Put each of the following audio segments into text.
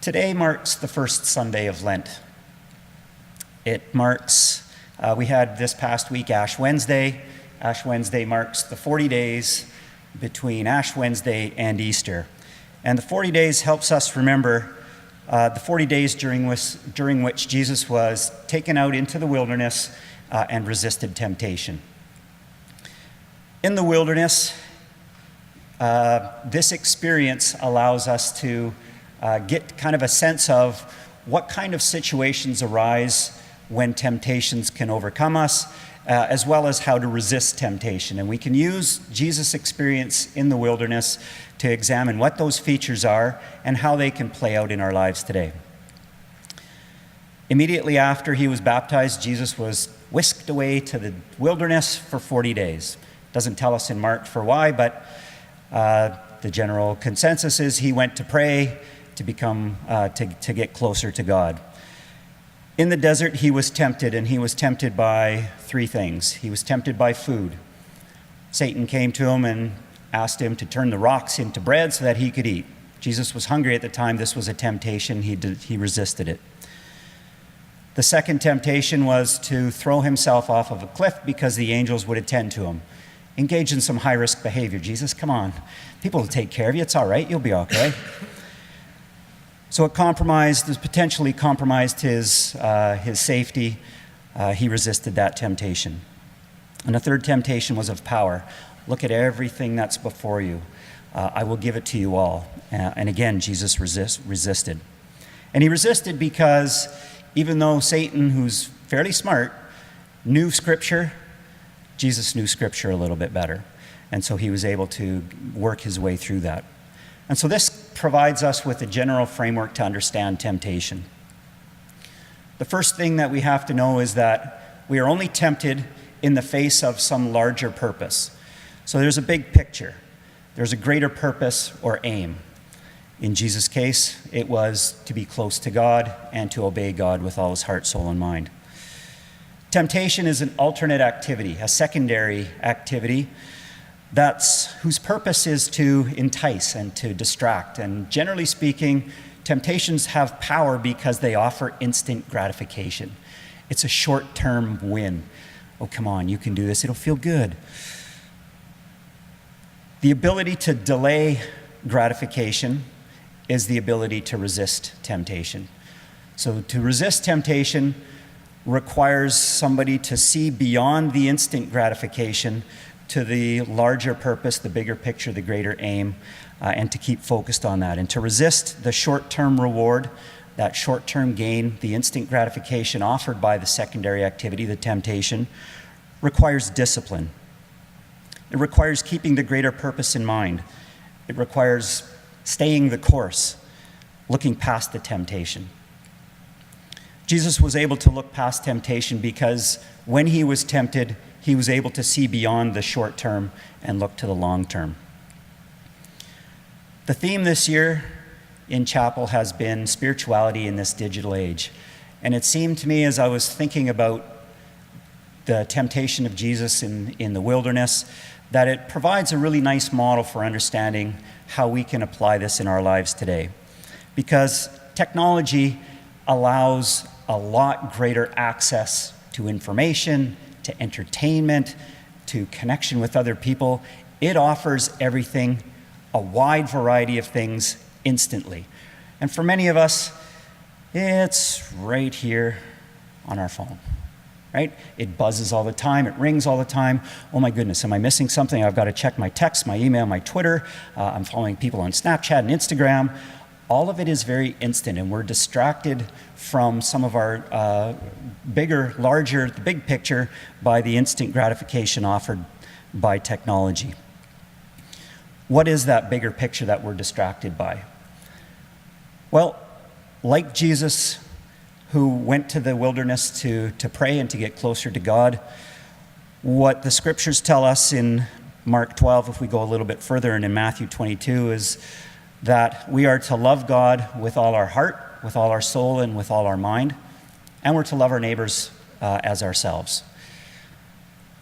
Today marks the first Sunday of Lent. It marks, we had this past week Ash Wednesday. Ash Wednesday marks the 40 days between Ash Wednesday and Easter. And the 40 days helps us remember the 40 days during which Jesus was taken out into the wilderness and resisted temptation. In the wilderness, this experience allows us to get kind of a sense of what kind of situations arise when temptations can overcome us, as well as how to resist temptation. And we can use Jesus' experience in the wilderness to examine what those features are and how they can play out in our lives today. Immediately after he was baptized, Jesus was whisked away to the wilderness for 40 days. Doesn't tell us in Mark for why, but the general consensus is he went to pray, to get closer to God. In the desert, he was tempted, and he was tempted by three things. He was tempted by food. Satan came to him and asked him to turn the rocks into bread so that he could eat. Jesus was hungry at the time. This was a temptation. He resisted it. The second temptation was to throw himself off of a cliff because the angels would attend to him. Engage in some high-risk behavior. Jesus, come on. People will take care of you. It's all right. You'll be okay. So it potentially compromised his safety. He resisted that temptation. And the third temptation was of power. Look at everything that's before you. I will give it to you all. And again, Jesus resisted. And he resisted because even though Satan, who's fairly smart, knew Scripture, Jesus knew Scripture a little bit better. And so he was able to work his way through that. And so this provides us with a general framework to understand temptation. The first thing that we have to know is that we are only tempted in the face of some larger purpose. So there's a big picture. There's a greater purpose or aim. In Jesus' case, it was to be close to God and to obey God with all his heart, soul, and mind. Temptation is an alternate activity, a secondary activity whose purpose is to entice and to distract. And generally speaking, temptations have power because they offer instant gratification. It's a short-term win. Oh, come on, you can do this. It'll feel good. The ability to delay gratification is the ability to resist temptation. So to resist temptation requires somebody to see beyond the instant gratification to the larger purpose, the bigger picture, the greater aim, and to keep focused on that. And to resist the short-term reward, that short-term gain, the instant gratification offered by the secondary activity, the temptation, requires discipline. It requires keeping the greater purpose in mind. It requires staying the course, looking past the temptation. Jesus was able to look past temptation because when he was tempted, he was able to see beyond the short term and look to the long term. The theme this year in chapel has been spirituality in this digital age. And it seemed to me as I was thinking about the temptation of Jesus in the wilderness, that it provides a really nice model for understanding how we can apply this in our lives today. Because technology allows a lot greater access to information, to entertainment, to connection with other people. It offers everything, a wide variety of things instantly. And for many of us, it's right here on our phone, right? It buzzes all the time, it rings all the time. Oh my goodness, am I missing something? I've got to check my text, my email, my Twitter. I'm following people on Snapchat and Instagram. All of it is very instant, and we're distracted from some of our the big picture by the instant gratification offered by technology. What is that bigger picture that we're distracted by? Well, like Jesus, who went to the wilderness to pray and to get closer to God, what the scriptures tell us in Mark 12, if we go a little bit further, and in Matthew 22, is that we are to love God with all our heart, with all our soul, and with all our mind, and we're to love our neighbors as ourselves.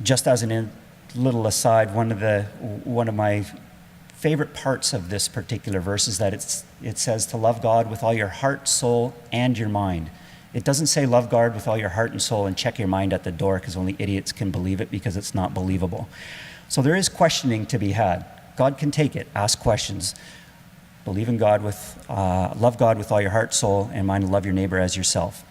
Just as a little aside, one of my favorite parts of this particular verse is that it says to love God with all your heart, soul, and your mind. It doesn't say love God with all your heart and soul and check your mind at the door, because only idiots can believe it, because it's not believable. So there is questioning to be had. God can take it. Ask questions. Believe in God love God with all your heart, soul, and mind, and love your neighbor as yourself.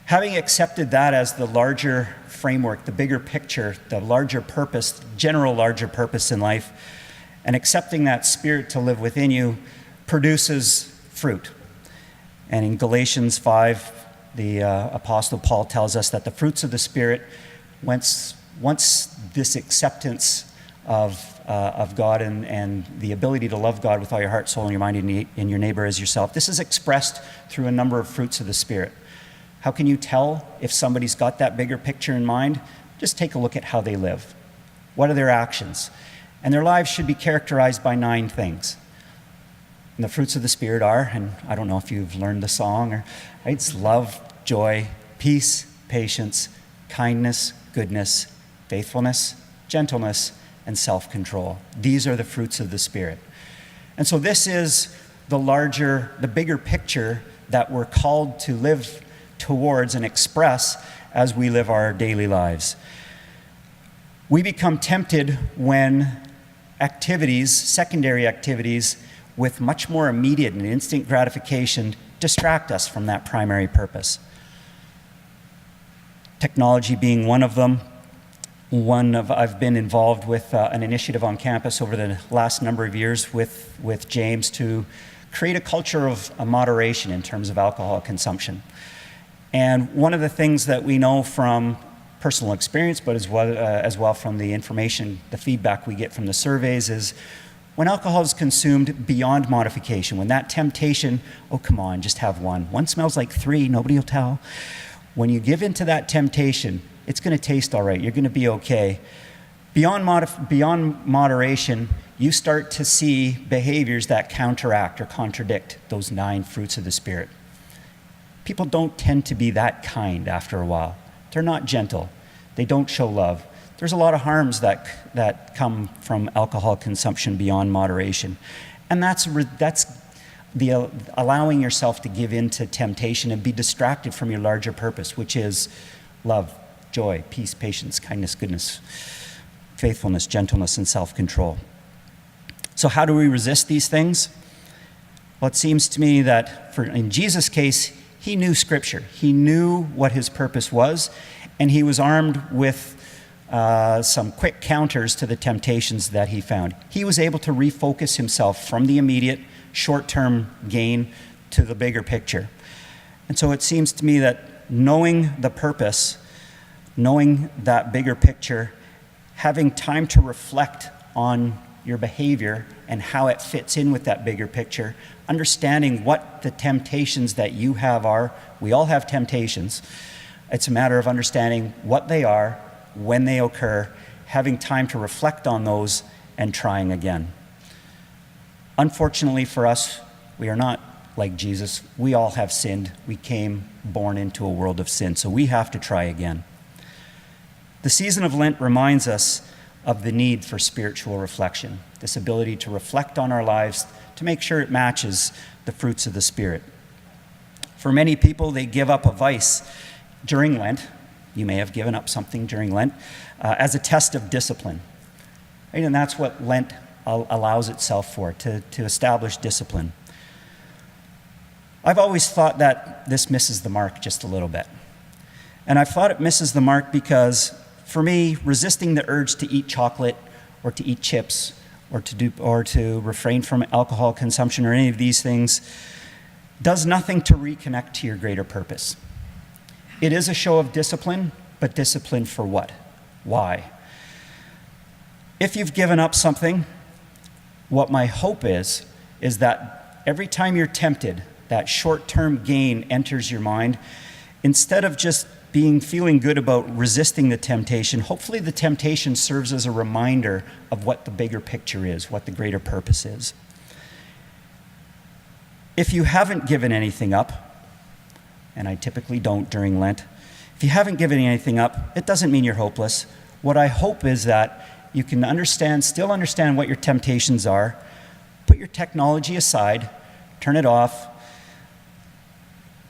Having accepted that as the larger framework, the bigger picture, the larger purpose, general larger purpose in life, and accepting that Spirit to live within you produces fruit. And in Galatians 5, the Apostle Paul tells us that the fruits of the Spirit, once this acceptance of God and the ability to love God with all your heart, soul, and your mind, and your neighbor as yourself, this is expressed through a number of fruits of the Spirit. How can you tell if somebody's got that bigger picture in mind? Just take a look at how they live. What are their actions? And their lives should be characterized by 9 things. And the fruits of the Spirit are, and I don't know if you've learned the song, it's love, joy, peace, patience, kindness, goodness, faithfulness, gentleness, and self-control. These are the fruits of the Spirit. And so this is the bigger picture that we're called to live towards and express as we live our daily lives. We become tempted when secondary activities with much more immediate and instant gratification distract us from that primary purpose. Technology being one of them. I've been involved with an initiative on campus over the last number of years with James to create a culture of moderation in terms of alcohol consumption. And one of the things that we know from personal experience, but as well from the information, the feedback we get from the surveys, is when alcohol is consumed beyond modification, when that temptation, oh, come on, just have one. One smells like 3, nobody will tell. When you give into that temptation, it's going to taste all right. You're going to be okay. Beyond moderation, you start to see behaviors that counteract or contradict those 9 fruits of the Spirit. People don't tend to be that kind after a while. They're not gentle. They don't show love. There's a lot of harms that come from alcohol consumption beyond moderation. And that's the allowing yourself to give in to temptation and be distracted from your larger purpose, which is love, joy, peace, patience, kindness, goodness, faithfulness, gentleness, and self-control. So how do we resist these things? Well, it seems to me that in Jesus' case, he knew Scripture. He knew what his purpose was, and he was armed with some quick counters to the temptations that he found. He was able to refocus himself from the immediate short-term gain to the bigger picture. And so it seems to me that knowing the purpose, knowing that bigger picture, having time to reflect on your behavior and how it fits in with that bigger picture, understanding what the temptations that you have are. We all have temptations. It's a matter of understanding what they are, when they occur, having time to reflect on those, and trying again. Unfortunately for us, we are not like Jesus. We all have sinned. We came born into a world of sin, so we have to try again. The season of Lent reminds us of the need for spiritual reflection, this ability to reflect on our lives to make sure it matches the fruits of the Spirit. For many people, they give up a vice during Lent. You may have given up something during Lent as a test of discipline. Right? And that's what Lent allows itself for, to establish discipline. I've always thought that this misses the mark just a little bit. And I've thought it misses the mark because, for me, resisting the urge to eat chocolate or to eat chips or to refrain from alcohol consumption or any of these things does nothing to reconnect to your greater purpose. It is a show of discipline, but discipline for what? Why? If you've given up something, what my hope is that every time you're tempted, that short-term gain enters your mind. Instead of just feeling good about resisting the temptation, hopefully the temptation serves as a reminder of what the bigger picture is, what the greater purpose is. If you haven't given anything up, and I typically don't during Lent, if you haven't given anything up, it doesn't mean you're hopeless. What I hope is that You can still understand what your temptations are. Put your technology aside, turn it off,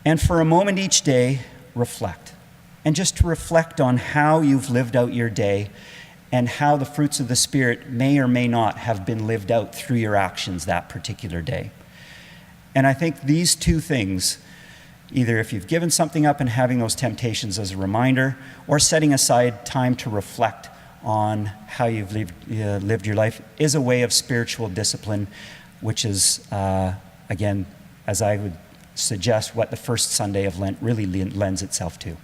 and for a moment each day, reflect. And just to reflect on how you've lived out your day and how the fruits of the Spirit may or may not have been lived out through your actions that particular day. And I think these two things, either if you've given something up and having those temptations as a reminder, or setting aside time to reflect on how you've lived your life, is a way of spiritual discipline, which is, again, as I would suggest, what the first Sunday of Lent really lends itself to.